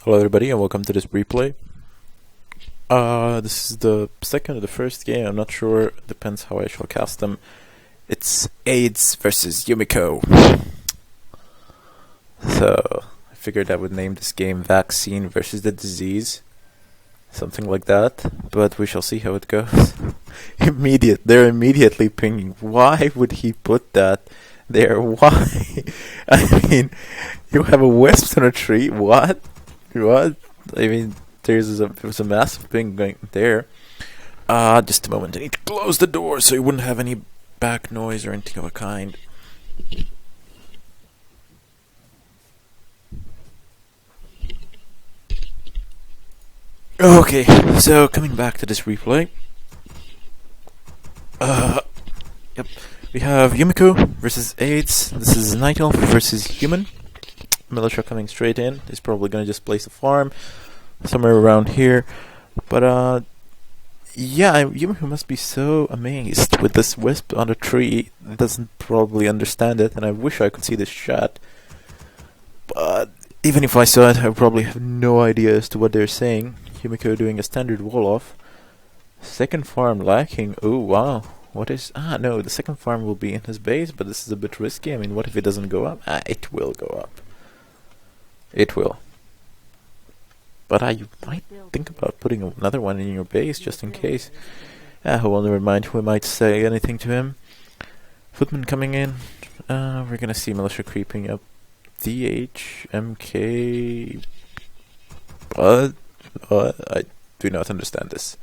Hello everybody and welcome to this replay. This is the second or the first game, I'm not sure, depends how I shall cast them. It's AIDS versus Yumiko. So, I figured I would name this game Vaccine versus the Disease. Something like that, but we shall see how it goes. They're immediately pinging. Why would he put that there? Why? I mean, you have a wisp on a tree, what? What? I mean, there's a massive thing going there. Just a moment. I need to close the door so you wouldn't have any back noise or anything of a kind. Okay, so coming back to this replay. Yep. We have Yumiko versus AIDS. This is Night Elf versus Human. Militia coming straight in. He's probably gonna just place a farm somewhere around here. But yeah, Yumiko must be so amazed with this wisp on the tree. Doesn't probably understand it, and I wish I could see this chat. But even if I saw it, I would probably have no idea as to what they're saying. Yumiko doing a standard wall off. Second farm lacking. Oh wow. What is... no, the second farm will be in his base, but this is a bit risky. I mean, what if it doesn't go up? It will go up. It will. But you might think about putting another one in your base, just in case. Well, never mind. We might say anything to him. Footman coming in. We're gonna see militia creeping up. DH, MK... What? I do not understand this.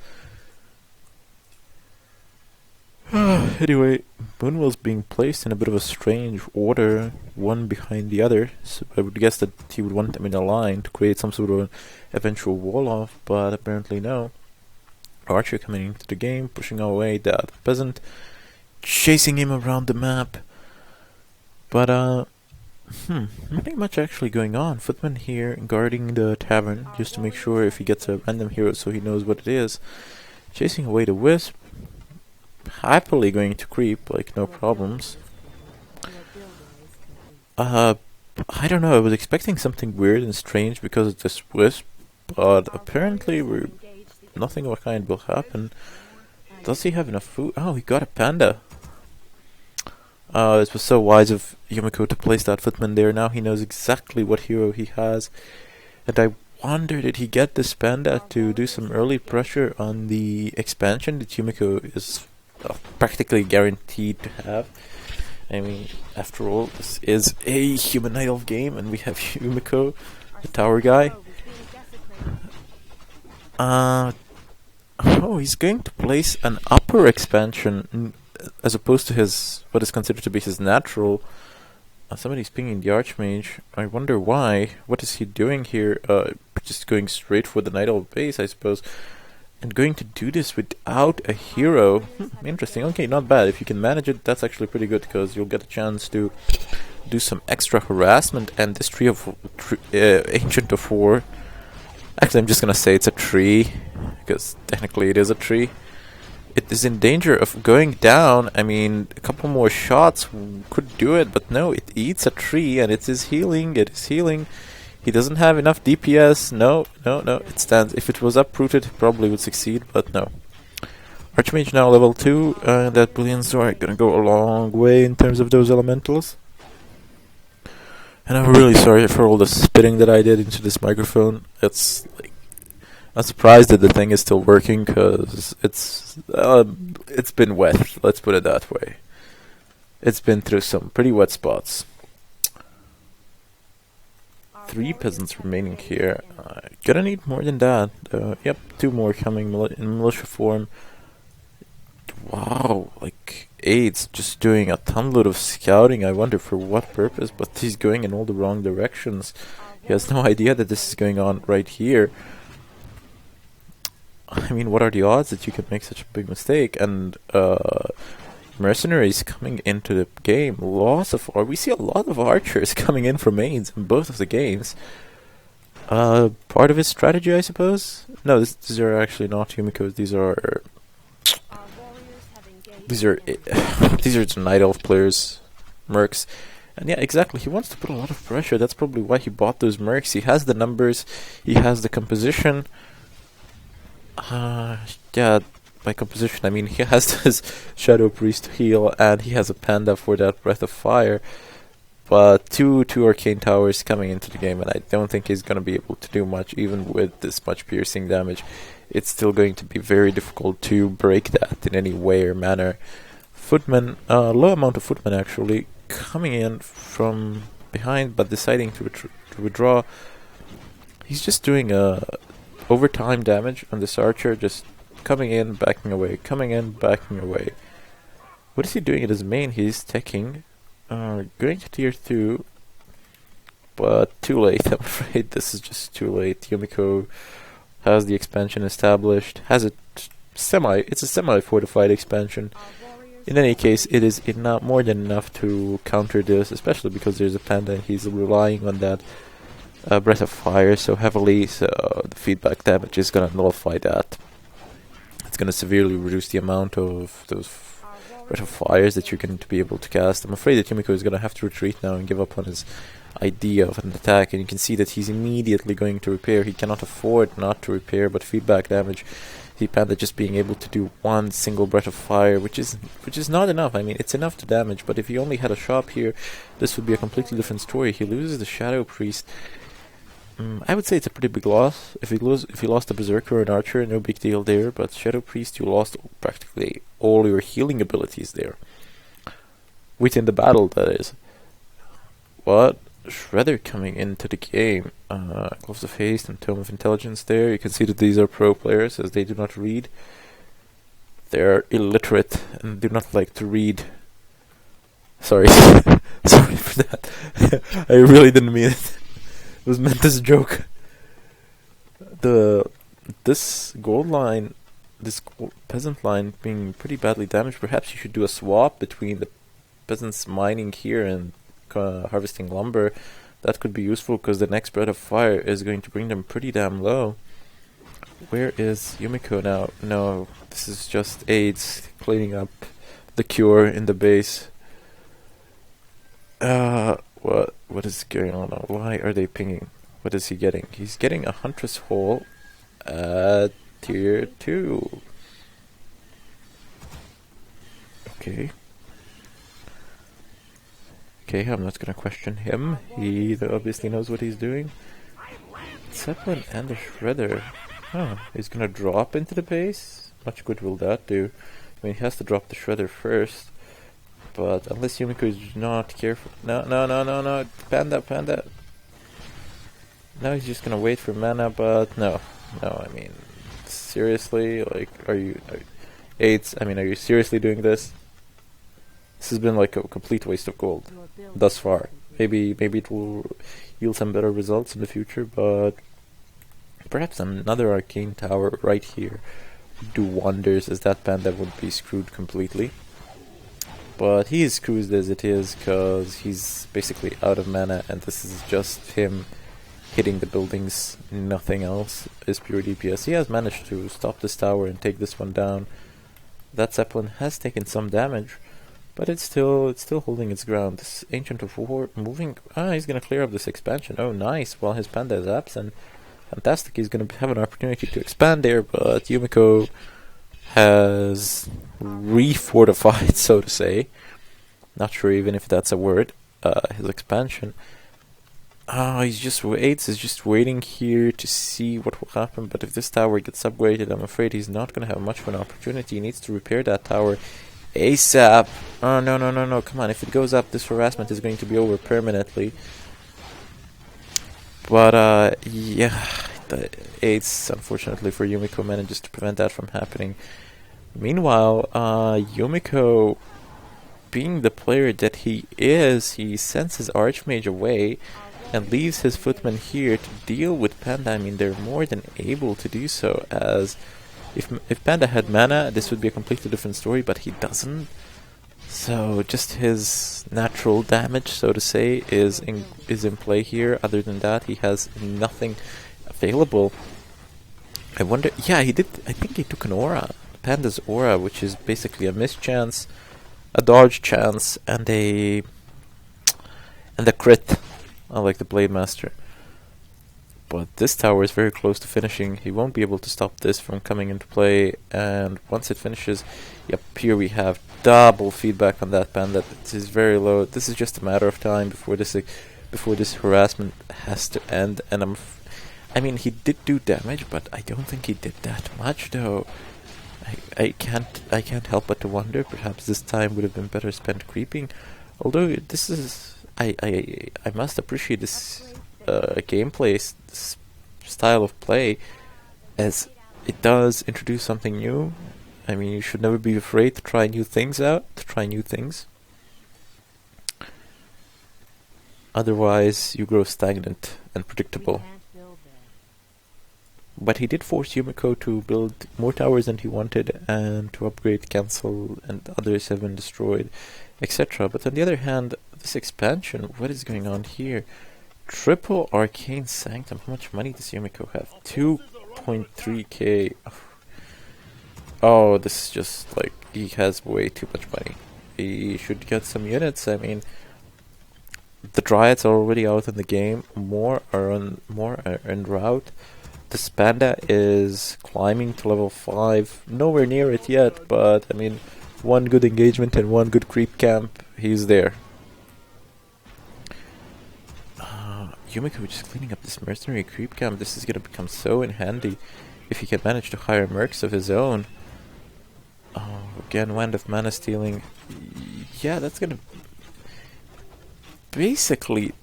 Anyway, Moonwell's being placed in a bit of a strange order, one behind the other, so I would guess that he would want them in a line to create some sort of an eventual wall-off, but apparently no. Archer coming into the game, pushing away that peasant, chasing him around the map, but nothing much actually going on. Footman here guarding the tavern, just to make sure if he gets a random hero so he knows what it is. Chasing away the wisp. Happily going to creep, like no problems. I don't know, I was expecting something weird and strange because of this wisp, but apparently nothing of a kind will happen. Does he have enough food? Oh, he got a panda. It was so wise of Yumiko to place that footman there. Now he knows exactly what hero he has. And I wonder, did he get this panda to do some early pressure on the expansion that Yumiko is practically guaranteed to have? I mean, after all, this is a human Night Elf game, and we have Yumiko, the tower guy. Oh, he's going to place an upper expansion as opposed to his what is considered to be his natural. Somebody's pinging the Archmage. I wonder why. What is he doing here? Just going straight for the Night Elf base, I suppose. And going to do this without a hero. Interesting. Okay, not bad. If you can manage it, that's actually pretty good, because you'll get a chance to do some extra harassment. And this tree of Ancient of War. Actually, I'm just gonna say it's a tree, because technically it is a tree. It is in danger of going down. I mean, a couple more shots could do it, but no, it eats a tree, and it is healing. It is healing. He doesn't have enough DPS. No, it stands. If it was uprooted, it probably would succeed, but no. Archmage now level 2, that Brilliant Sword gonna go a long way in terms of those elementals. And I'm really sorry for all the spitting that I did into this microphone. It's like, I'm surprised that the thing is still working, because it's been wet, let's put it that way. It's been through some pretty wet spots. 3 peasants remaining here. Gonna need more than that. Yep, 2 more coming in militia form. Wow, like AIDS just doing a ton load of scouting. I wonder for what purpose, but he's going in all the wrong directions. He has no idea that this is going on right here. I mean, what are the odds that you could make such a big mistake? And mercenaries coming into the game. We see a lot of archers coming in from mains in both of the games. Part of his strategy, I suppose? No, these are actually not Yumiko's. These are the Night Elf players, mercs, And yeah, exactly. He wants to put a lot of pressure. That's probably why he bought those mercs. He has the numbers. He has the composition. Yeah, by composition, I mean he has his Shadow Priest to heal, and he has a Panda for that Breath of Fire. But two Arcane Towers coming into the game, and I don't think he's going to be able to do much, even with this much piercing damage. It's still going to be very difficult to break that in any way or manner. Footman, low amount of Footman actually, coming in from behind, but deciding to withdraw. He's just doing overtime damage on this archer, just coming in, backing away, coming in, backing away. What is he doing at his main? He's teching, going to tier 2, but too late. I'm afraid this is just too late. Yumiko has the expansion established, has it's a semi-fortified expansion. In any case, it is more than enough to counter this, especially because there's a Panda and he's relying on that Breath of Fire so heavily, so the feedback damage is going to nullify that. It's going to severely reduce the amount of those Breath of Fires that you're going to be able to cast. I'm afraid that Yumiko is going to have to retreat now and give up on his idea of an attack, and you can see that he's immediately going to repair. He cannot afford not to repair, but feedback damage, the Panda just being able to do one single Breath of Fire, which is not enough. I mean, it's enough to damage, but if he only had a shop here, this would be a completely different story. He loses the Shadow Priest. I would say it's a pretty big loss. If you lost a Berserker or an Archer, no big deal there, but Shadow Priest, you lost practically all your healing abilities there. Within the battle, that is. But Shredder coming into the game. Gloves of Haste and Tome of Intelligence there. You can see that these are pro players, as they do not read. They're illiterate and do not like to read. Sorry. Sorry for that. I really didn't mean it. It was meant as a joke. This gold line, this peasant line being pretty badly damaged. Perhaps you should do a swap between the peasants mining here and harvesting lumber. That could be useful because the next Breath of Fire is going to bring them pretty damn low. Where is Yumiko now? No, this is just AIDS cleaning up the cure in the base. What is going on now? Why are they pinging? What is he getting? He's getting a Huntress Hole at tier 2. Okay. Okay, I'm not gonna question him. He obviously knows what he's doing. Zeppelin and the Shredder. Huh, he's gonna drop into the base? Much good will that do? I mean, he has to drop the Shredder first. But unless Yumiko is not careful... No. Panda. Now he's just gonna wait for mana, but no, I mean, seriously? Like, are you seriously doing this? This has been like a complete waste of gold thus far. Maybe it will yield some better results in the future, but perhaps another Arcane Tower right here would do wonders, as that Panda would be screwed completely. But he is screwed as it is, because he's basically out of mana, and this is just him hitting the buildings. Nothing else is pure DPS. He has managed to stop this tower and take this one down. That Zeppelin has taken some damage, but it's still holding its ground. This Ancient of War moving... he's gonna clear up this expansion. Oh, nice. While his Panda is absent. Fantastic. He's gonna have an opportunity to expand there, but Yumiko has refortified, so to say. Not sure even if that's a word. His expansion. He's just waiting here to see what will happen. But if this tower gets upgraded, I'm afraid he's not gonna have much of an opportunity. He needs to repair that tower ASAP. Oh, no. Come on. If it goes up, this harassment is going to be over permanently. But, yeah. The AIDS, unfortunately for Yumiko, manages to prevent that from happening. Meanwhile, Yumiko, being the player that he is, he sends his Archmage away and leaves his Footman here to deal with Panda. I mean, they're more than able to do so, as if Panda had mana, this would be a completely different story, but he doesn't. So just his natural damage, so to say, is in play here. Other than that, he has nothing available. I wonder... Yeah, he did... I think he took an aura. Panda's aura, which is basically a mischance, a dodge chance, and a And the crit, unlike the Blade Master. But this tower is very close to finishing. He won't be able to stop this from coming into play. And once it finishes, yep, here we have double feedback on that panda. It is very low. This is just a matter of time before this harassment has to end. And I mean, he did do damage, but I don't think he did that much, though. I can't help but to wonder. Perhaps this time would have been better spent creeping. Although this is, I must appreciate this gameplay, this style of play, as it does introduce something new. I mean, you should never be afraid to try new things out, Otherwise, you grow stagnant and predictable. But he did force Yumiko to build more towers than he wanted, and to upgrade, cancel, and others have been destroyed, etc. But on the other hand, this expansion, what is going on here? Triple Arcane Sanctum. How much money does Yumiko have? 2.3k. Oh, this is just like, he has way too much money. He should get some units. I mean, the Dryads are already out in the game. More are en route. This panda is climbing to level 5. Nowhere near it yet, but I mean, one good engagement and one good creep camp, he's there. Yumiko just cleaning up this mercenary creep camp. This is gonna become so in handy if he can manage to hire mercs of his own. Again, Wand of Mana Stealing. Yeah, that's gonna... Basically,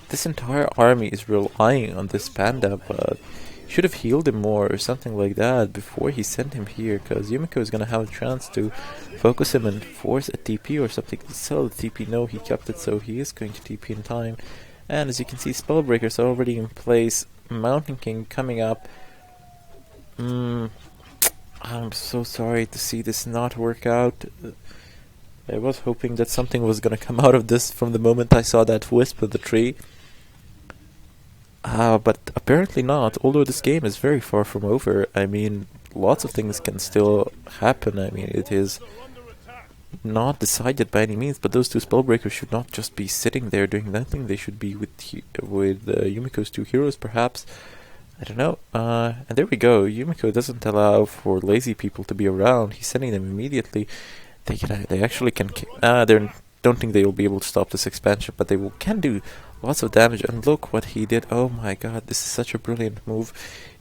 this entire army is relying on this panda, but should have healed him more or something like that before he sent him here, because Yumiko is gonna have a chance to focus him and force a TP or something to sell the TP. No, he kept it, so he is going to TP in time. And as you can see, Spellbreakers are already in place. Mountain King coming up. I'm so sorry to see this not work out. I was hoping that something was gonna come out of this from the moment I saw that wisp of the tree. But apparently not, although this game is very far from over. I mean, lots of things can still happen. I mean, it is not decided by any means, but those two Spellbreakers should not just be sitting there doing nothing. They should be with Yumiko's two heroes, perhaps. I don't know. And there we go. Yumiko doesn't allow for lazy people to be around. He's sending them immediately. They actually can... don't think they will be able to stop this expansion, but they can do lots of damage. And look what he did. Oh my god, this is such a brilliant move.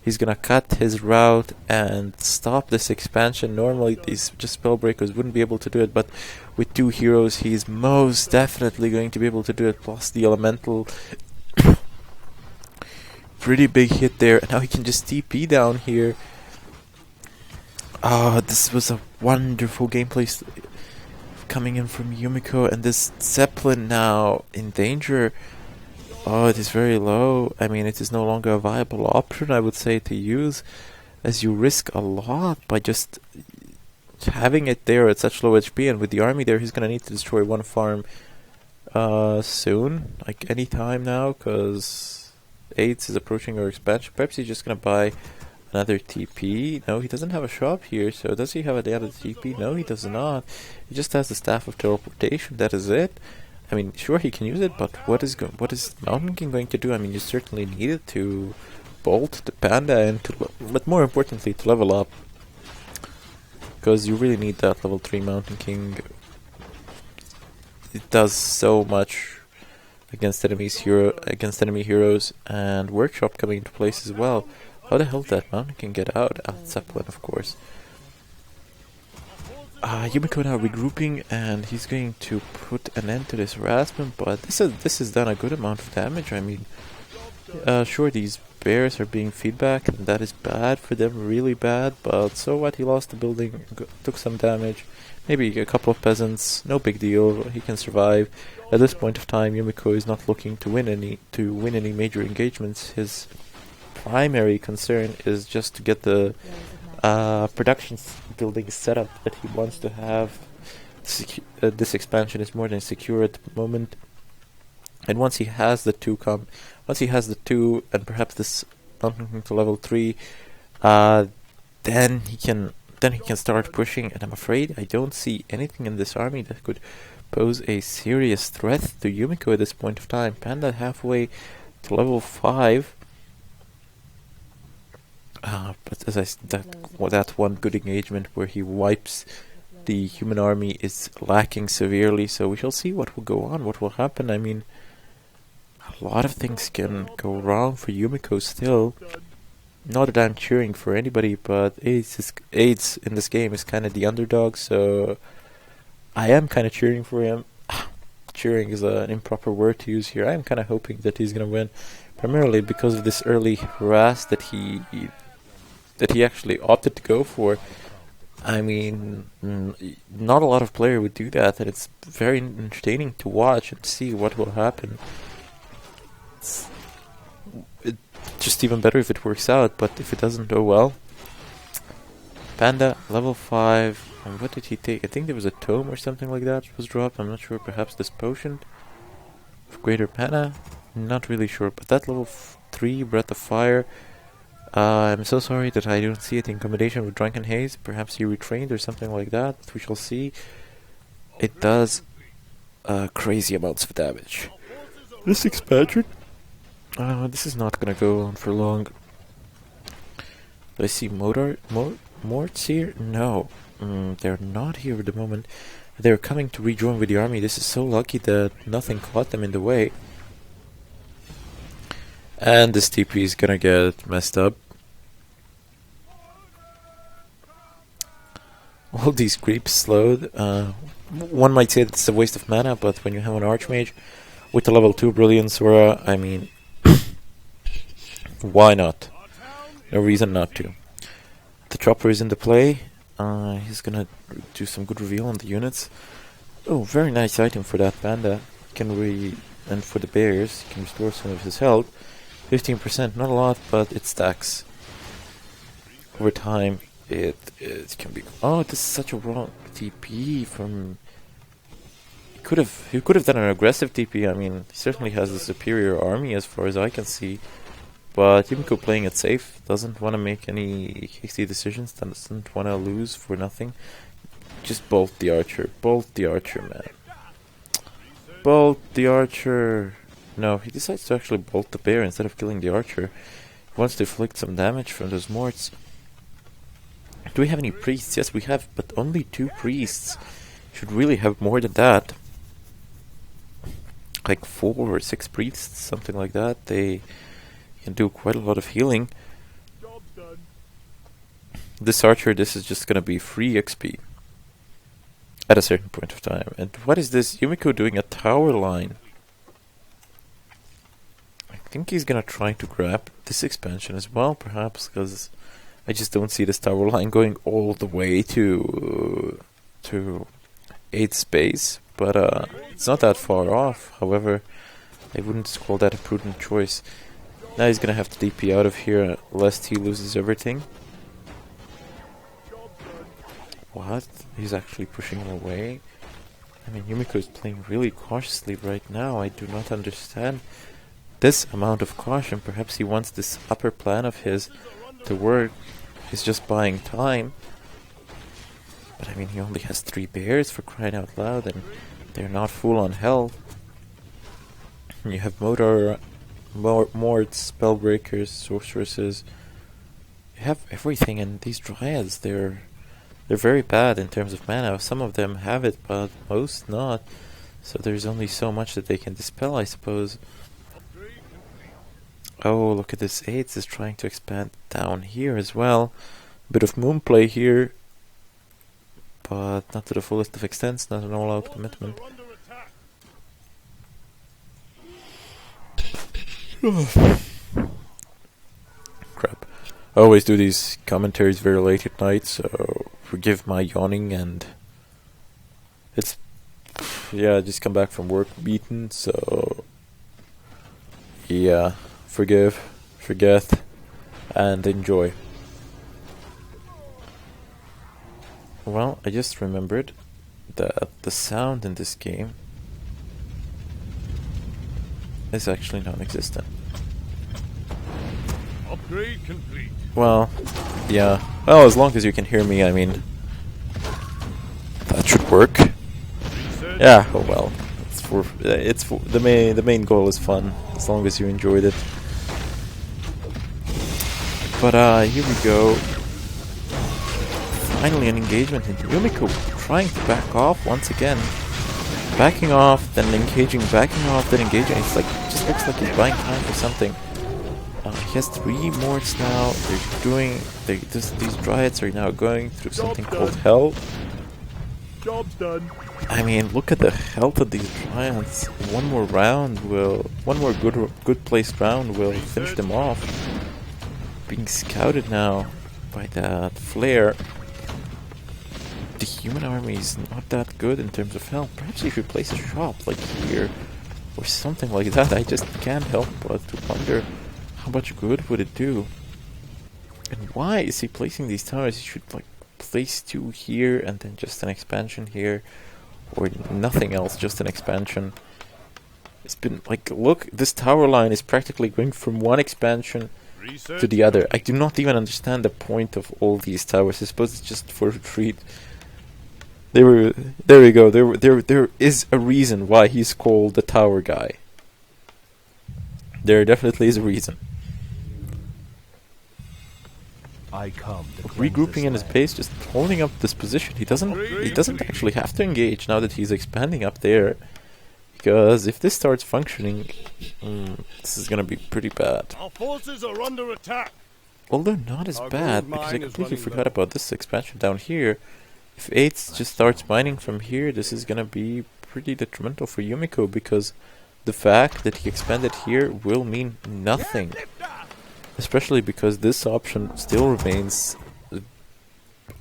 He's gonna cut his route and stop this expansion. Normally these just Spellbreakers wouldn't be able to do it, but with two heroes he's most definitely going to be able to do it, plus the elemental. Pretty big hit there, and now he can just TP down here. This was a wonderful gameplay coming in from Yumiko, and this Zeppelin now in danger. Oh, it is very low. I mean, it is no longer a viable option, I would say, to use, as you risk a lot by just having it there at such low HP, and with the army there, he's gonna need to destroy one farm soon, like any time now, because AIDS is approaching our expansion. Perhaps he's just gonna buy another TP. No, he doesn't have a shop here, so does he have a data TP? No, he does not. He just has the Staff of Teleportation, that is it. I mean, sure, he can use it, but what is Mountain King going to do? I mean, you certainly need it to bolt the panda and but more importantly, to level up, because you really need that level 3 Mountain King. It does so much against enemy heroes, and Workshop coming into place as well. How the hell did that Mountain King get out? Zeppelin, of course. Yumiko now regrouping, and he's going to put an end to this harassment, but this has done a good amount of damage. I mean, sure, these bears are being feedback, and that is bad for them, really bad, but so what? He lost the building, took some damage, maybe a couple of peasants, no big deal, he can survive. At this point of time, Yumiko is not looking to win any major engagements. His primary concern is just to get the production building set up that he wants to have. This expansion is more than secure at the moment, and once he has the two, and perhaps this mountain to level 3, then he can start pushing. And I'm afraid I don't see anything in this army that could pose a serious threat to Yumiko at this point of time. Panda halfway to level 5. But as I that one good engagement where he wipes the human army is lacking severely, so we shall see what will go on, what will happen. I mean, a lot of things can go wrong for Yumiko still. Not that I'm cheering for anybody, but AIDS in this game is kind of the underdog, so I am kind of cheering for him. Cheering is an improper word to use here. I am kind of hoping that he's going to win, primarily because of this early harass that he actually opted to go for. I mean, not a lot of players would do that, and it's very entertaining to watch and see what will happen. It's just even better if it works out, but if it doesn't, oh well. Panda, level 5, and what did he take? I think there was a tome or something like that was dropped, I'm not sure, perhaps this potion of greater mana? Not really sure, but that level 3, Breath of Fire. I'm so sorry that I don't see it in combination with Drunken Haze. Perhaps he retrained or something like that. We shall see. It does crazy amounts of damage. This expansion, this is not gonna go on for long. Do I see Morts here? No, they're not here at the moment. They're coming to rejoin with the army. This is so lucky that nothing caught them in the way. And this TP is gonna get messed up. All these creeps slowed. One might say that it's a waste of mana, but when you have an Archmage with a level 2 Brilliance Aura, I mean, why not? No reason not to. The chopper is in the play. He's gonna do some good reveal on the units. Oh, very nice item for that Panda. And for the bears, can restore some of his health. 15%, not a lot, but it stacks. Over time, it can be. Oh, this is such a wrong TP from. He could have done an aggressive TP. I mean, he certainly has a superior army as far as I can see. But Yumiko playing it safe, doesn't want to make any hasty decisions, doesn't want to lose for nothing. Just bolt the archer, man. Bolt the archer. No, he decides to actually bolt the bear instead of killing the archer. He wants to inflict some damage from those morts. Do we have any priests? Yes, we have, but only 2 priests. Should really have more than that. Like 4 or 6 priests, something like that. They can do quite a lot of healing. This archer, this is just gonna be free XP. At a certain point of time. And what is this? Yumiko doing a tower line. I think he's gonna try to grab this expansion as well, perhaps, because I just don't see this tower line going all the way to 8 space, but it's not that far off. However, I wouldn't call that a prudent choice. Now he's gonna have to DP out of here lest he loses everything. What? He's actually pushing him away? I mean, Yumiko is playing really cautiously right now. I do not understand this amount of caution. Perhaps he wants this upper plan of his to work. He's just buying time. But I mean, he only has 3 bears, for crying out loud, and they're not full on health. You have morts, spellbreakers, sorceresses. You have everything, and these dryads, they're very bad in terms of mana. Some of them have it, but most not. So there's only so much that they can dispel, I suppose. Oh, look at this. AIDS is trying to expand down here as well. Bit of moon play here, but not to the fullest of extents, not an all-out commitment. Crap. I always do these commentaries very late at night, so forgive my yawning, and it's, yeah, I just come back from work beaten, so yeah, forgive, forget, and enjoy. Well, I just remembered that the sound in this game is actually non-existent. Upgrade complete. Well, yeah. Well, as long as you can hear me, I mean, that should work. Reset Yeah, oh well. It's for the main goal is fun, as long as you enjoyed it. But here we go. Finally an engagement into Yumiko trying to back off once again. Backing off, then engaging, backing off, then engaging. It's like, it just looks like he's buying time for something. He has 3 morts now. These dryads are now going through something called hell. Job's done. I mean, look at the health of these dryads. One more good placed round will finish them off. Being scouted now by that flare. The human army is not that good in terms of health. Perhaps you should place a shop like here or something like that. I just can't help but to wonder how much good would it do. And why is he placing these towers? He should like place 2 here and then just an expansion here, or nothing else, just an expansion. It's been like, look, this tower line is practically going from one expansion to the other. I do not even understand the point of all these towers. I suppose it's just for retreat. There we go. There is a reason why he's called the tower guy. There definitely is a reason. I come Regrouping in his base, just holding up this position. He doesn't actually have to engage now that he's expanding up there, because if this starts functioning, this is gonna be pretty bad. Our forces are under attack. Although not as bad, because I completely forgot about this expansion down here. If 8 just starts mining from here, this is gonna be pretty detrimental for Yumiko, because the fact that he expanded here will mean nothing. Especially because this option still remains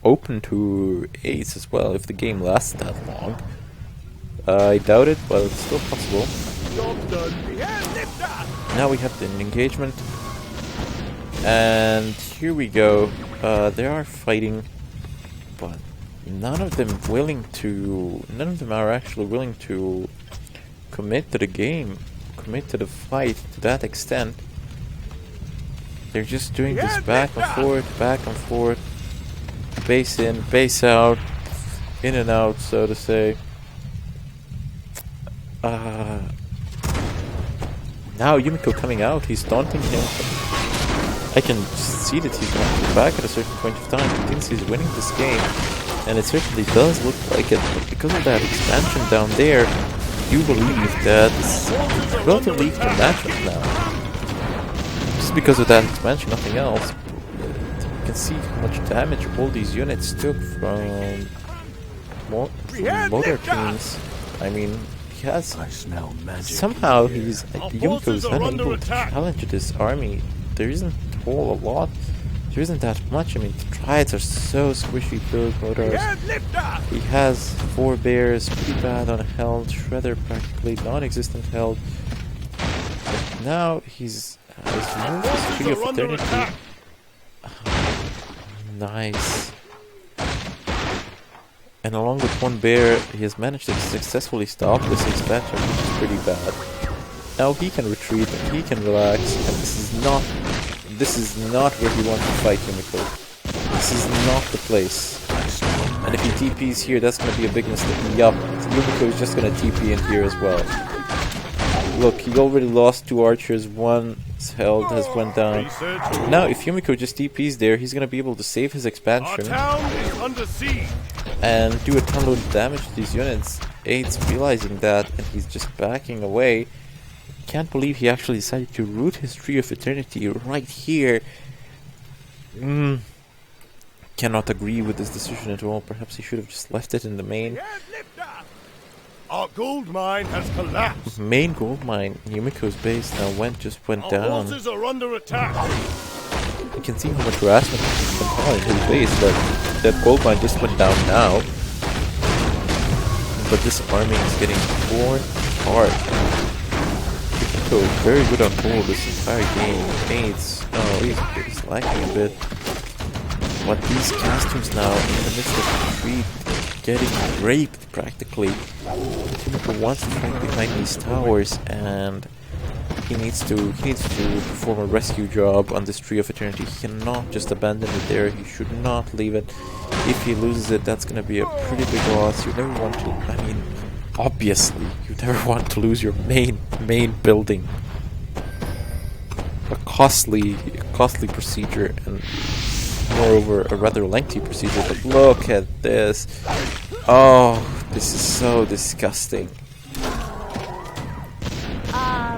open to 8s as well, if the game lasts that long. I doubt it, but it's still possible. Now we have the engagement. And here we go. They are fighting, but none of them are actually willing to commit to the game, commit to the fight to that extent. They're just doing this back and forth, base in, base out, in and out, so to say. Now Yumiko coming out, he's taunting him. I can see that he's going to come back at a certain point of time. He thinks he's winning this game, and it certainly does look like it. But because of that expansion down there, you believe that it's relatively equal matchup now. Just because of that expansion, nothing else. You can see how much damage all these units took from motor teams. I mean, he has somehow Yumiko is unable to challenge this army. There isn't a whole lot. There isn't that much. I mean, the Triads are so squishy. Those motors. He has 4 bears, pretty bad on health. Shredder practically non-existent health. But now he's moved his Tree of Eternity. Nice. And along with 1 bear, he has managed to successfully stop this expansion, which is pretty bad. Now he can retreat and he can relax, and this is not where he wants to fight Yumiko. This is not the place. And if he TPs here, that's gonna be a big mistake. Yup, Yumiko is just gonna TP in here as well. Look, he already lost 2 archers, 1's health has went down. Now if Yumiko just TPs there, he's gonna be able to save his expansion and do a ton of damage to these units. 8's realizing that, and he's just backing away. Can't believe he actually decided to root his Tree of Eternity right here. Cannot agree with this decision at all. Perhaps he should have just left it in the main. Our gold mine has collapsed. Main gold mine, Yumiko's base now went down. Our forces are under attack. You can see how much harassment has been on in his base. That gold mine just went down now. But this army is getting torn apart. So very good on hold this entire game. He's lacking a bit. But these casters now in the midst of retreat, getting raped practically. Yumiko wants to fight behind these towers, and he needs to perform a rescue job on this Tree of Eternity. He cannot just abandon it there. He should not leave it. If he loses it, that's gonna be a pretty big loss. You never want to. I mean, obviously, you never want to lose your main building. A costly procedure, and moreover a rather lengthy procedure. But look at this. Oh, this is so disgusting.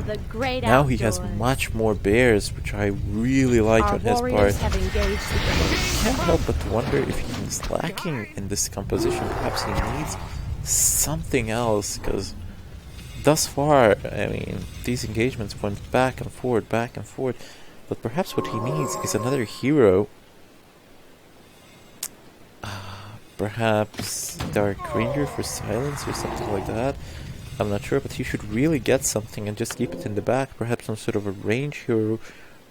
The great Now he has outdoors. much more bears, which I really like Our on his warriors part. have engaged the enemy. Can't help but wonder if he's lacking in this composition. Perhaps he needs something else, because thus far, I mean, these engagements went back and forth, but perhaps what he needs is another hero. Perhaps Dark Ranger for silence or something like that. I'm not sure, but he should really get something and just keep it in the back. Perhaps some sort of a range hero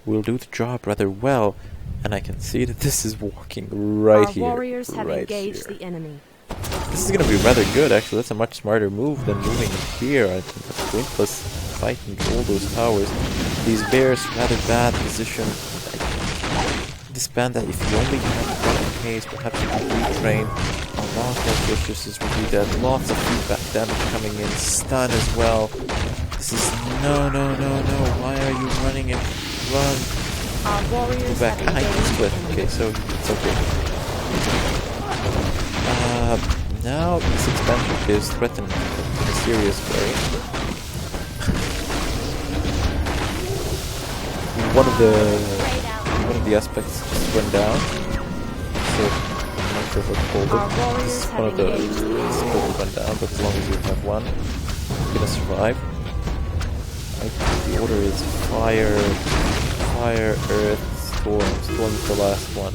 will do the job rather well. And I can see that this is walking right Our here. warriors have right engaged here. the enemy. This is going to be rather good, actually. That's a much smarter move than moving here. I think that's pointless fighting all those towers. These bears, rather bad position. This bandit, if you only have one case, perhaps you can retrain. A lot of Viciouses will be dead. Lots of feedback damage coming in. Stun as well. This is... No. Why are you running and run? Our warriors Go back. have He can engaged split. the enemy. Okay, so it's okay. Now this expansion is threatened in a serious way. One of the aspects went down, so I'm not sure what to call Our it. warriors This is have one of the engaged the enemy. spells went down, but as long as you have one, you're gonna survive. I think the order is fire, earth, storm. Storm is the last one.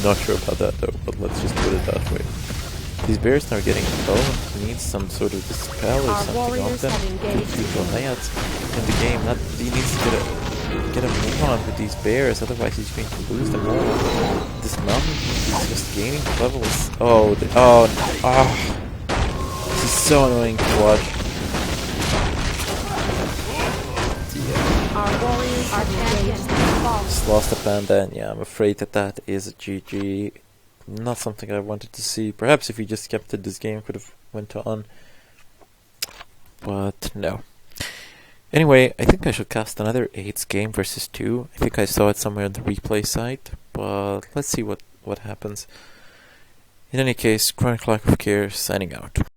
Not sure about that though, but let's just put it that way. These bears are getting owned. He needs some sort of dispel or Our something on warriors them. have engaged Keep your layouts in the game. He needs to get a move on with these bears, otherwise he's going to lose them all. This mountain is just gaining levels. This is so annoying to watch. Our warriors are engaged the enemy. Just lost a panda, and yeah, I'm afraid that is a GG. Not something I wanted to see. Perhaps if he just kept it, this game could have went on. But no. Anyway, I think I should cast another AIDS game versus 2. I think I saw it somewhere on the replay site, but let's see what happens. In any case, Chronic Lack of Care signing out.